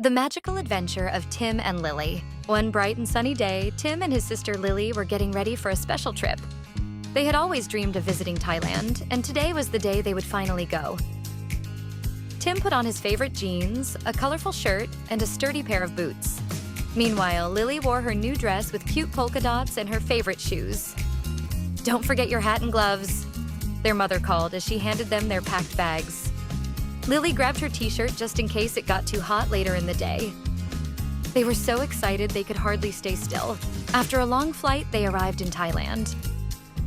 The magical adventure of Tim and Lily. One bright and sunny day, Tim and his sister Lily were getting ready for a special trip. They had always dreamed of visiting Thailand, and today was the day they would finally go. Tim put on his favorite jeans, a colorful shirt, and a sturdy pair of boots. Meanwhile, Lily wore her new dress with cute polka dots and her favorite shoes. "Don't forget your hat and gloves," their mother called as she handed them their packed bags. Lily grabbed her t-shirt just in case it got too hot later in the day. They were so excited they could hardly stay still. After a long flight, they arrived in Thailand.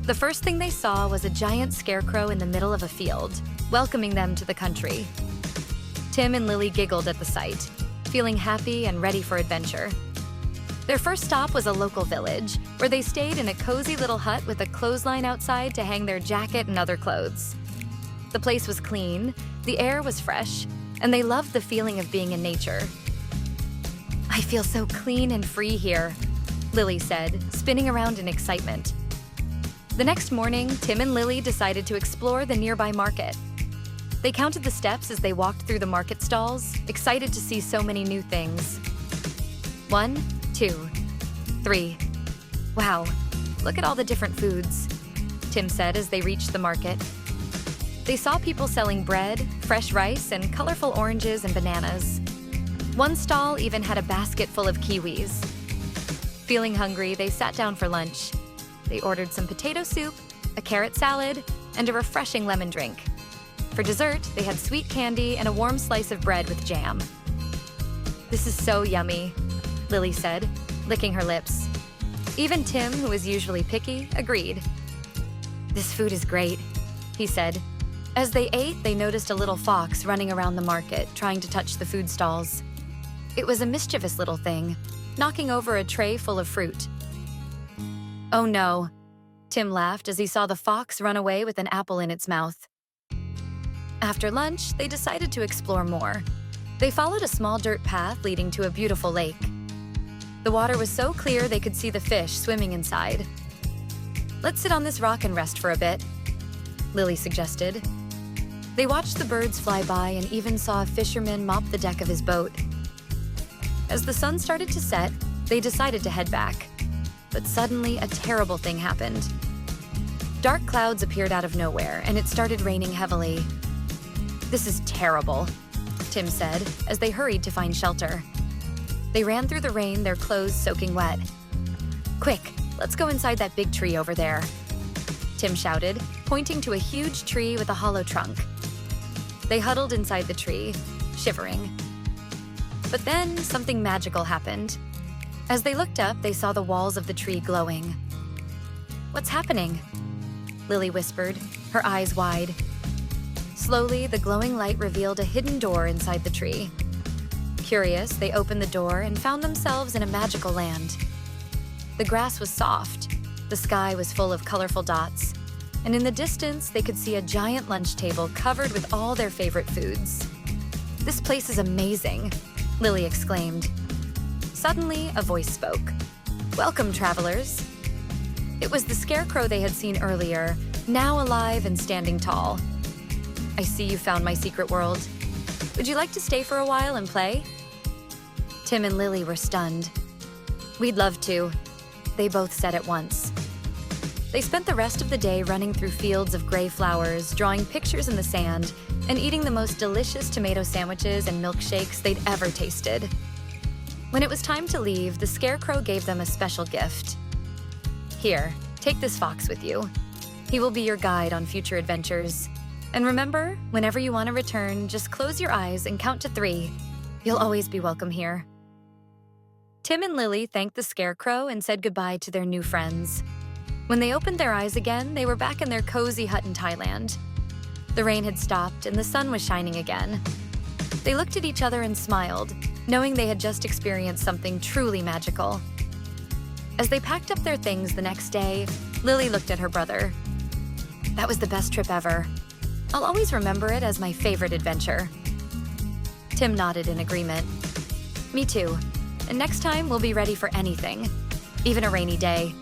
The first thing they saw was a giant scarecrow in the middle of a field, welcoming them to the country. Tim and Lily giggled at the sight, feeling happy and ready for adventure. Their first stop was a local village, where they stayed in a cozy little hut with a clothesline outside to hang their jacket and other clothes. The place was clean, the air was fresh, and they loved the feeling of being in nature. "I feel so clean and free here," Lily said, spinning around in excitement. The next morning, Tim and Lily decided to explore the nearby market. They counted the steps as they walked through the market stalls, excited to see so many new things. 1, 2, 3. "Wow, look at all the different foods," Tim said as they reached the market. They saw people selling bread, fresh rice, and colorful oranges and bananas. One stall even had a basket full of kiwis. Feeling hungry, they sat down for lunch. They ordered some potato soup, a carrot salad, and a refreshing lemon drink. For dessert, they had sweet candy and a warm slice of bread with jam. "This is so yummy," Lily said, licking her lips. Even Tim, who was usually picky, agreed. "This food is great," he said. As they ate, they noticed a little fox running around the market, trying to touch the food stalls. It was a mischievous little thing, knocking over a tray full of fruit. "Oh no," Tim laughed as he saw the fox run away with an apple in its mouth. After lunch, they decided to explore more. They followed a small dirt path leading to a beautiful lake. The water was so clear they could see the fish swimming inside. "Let's sit on this rock and rest for a bit," Lily suggested. They watched the birds fly by and even saw a fisherman mop the deck of his boat. As the sun started to set, they decided to head back. But suddenly, a terrible thing happened. Dark clouds appeared out of nowhere, and it started raining heavily. "This is terrible," Tim said, as they hurried to find shelter. They ran through the rain, their clothes soaking wet. "Quick, let's go inside that big tree over there," Tim shouted, pointing to a huge tree with a hollow trunk. They huddled inside the tree, shivering. But then something magical happened. As they looked up, they saw the walls of the tree glowing. "What's happening?" Lily whispered, her eyes wide. Slowly, the glowing light revealed a hidden door inside the tree. Curious, they opened the door and found themselves in a magical land. The grass was soft, the sky was full of colorful dots, and in the distance, they could see a giant lunch table covered with all their favorite foods. "This place is amazing," Lily exclaimed. Suddenly, a voice spoke. "Welcome, travelers." It was the scarecrow they had seen earlier, now alive and standing tall. "I see you found my secret world. Would you like to stay for a while and play?" Tim and Lily were stunned. "We'd love to," they both said at once. They spent the rest of the day running through fields of gray flowers, drawing pictures in the sand, and eating the most delicious tomato sandwiches and milkshakes they'd ever tasted. When it was time to leave, the scarecrow gave them a special gift. "Here, take this fox with you. He will be your guide on future adventures. And remember, whenever you want to return, just close your eyes and count to 3. You'll always be welcome here." Tim and Lily thanked the scarecrow and said goodbye to their new friends. When they opened their eyes again, they were back in their cozy hut in Thailand. The rain had stopped and the sun was shining again. They looked at each other and smiled, knowing they had just experienced something truly magical. As they packed up their things the next day, Lily looked at her brother. "That was the best trip ever. I'll always remember it as my favorite adventure." Tim nodded in agreement. "Me too. And next time we'll be ready for anything, even a rainy day."